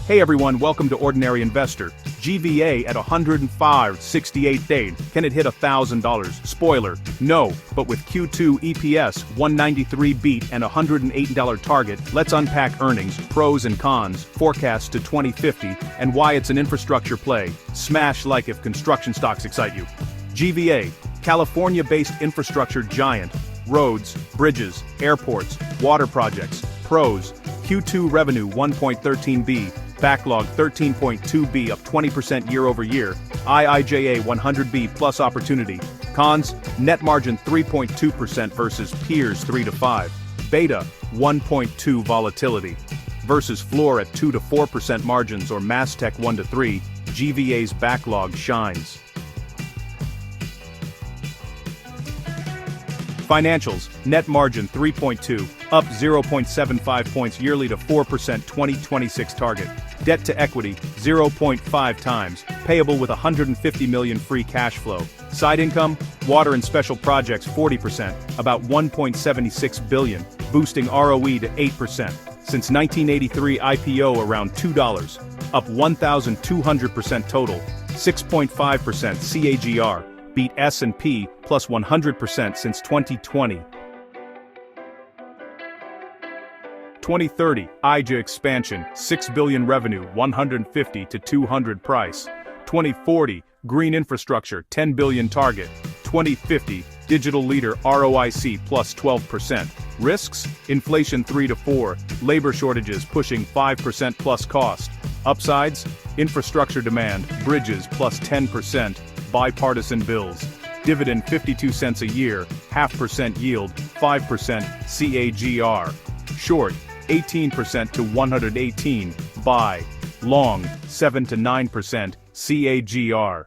Hey everyone, welcome to Ordinary Investor. GVA at 105.68 date. Can it hit $1,000? Spoiler, no, but with Q2 EPS 193 beat and $108 target, let's unpack earnings, pros and cons, forecasts to 2050, and why it's an infrastructure play. Smash like if construction stocks excite you. GVA, California-based infrastructure giant. Roads, bridges, airports, water projects. Pros, Q2 revenue 1.13 Backlog 13.2 up 20% year over year, IIJA 100 plus opportunity. Cons, net margin 3.2% versus peers 3 to 5. Beta, 1.2 volatility. Versus floor at 2 to 4% margins or Mastech 1 to 3, GVA's backlog shines. Financials, net margin 3.2, up 0.75 points yearly to 4% 2026 target. Debt to equity, 0.5 times, payable with $150 million free cash flow. Side income, water and special projects 40%, about $1.76 billion, boosting ROE to 8%. Since 1983 IPO around $2, up 1,200% total, 6.5% CAGR. Beat S&P plus 100% since 2020. 2030, IIJA expansion, $6 billion revenue, 150 to 200 price. 2040, green infrastructure, $10 billion target. 2050, digital leader ROIC plus 12%. Risks, inflation 3 to 4, labor shortages pushing 5% plus cost. Upsides, infrastructure demand, bridges plus 10%. Bipartisan bills. Dividend 52 cents a year, 0.5% yield, 5% CAGR. Short, 18% to 118, buy. Long, 7 to 9% CAGR.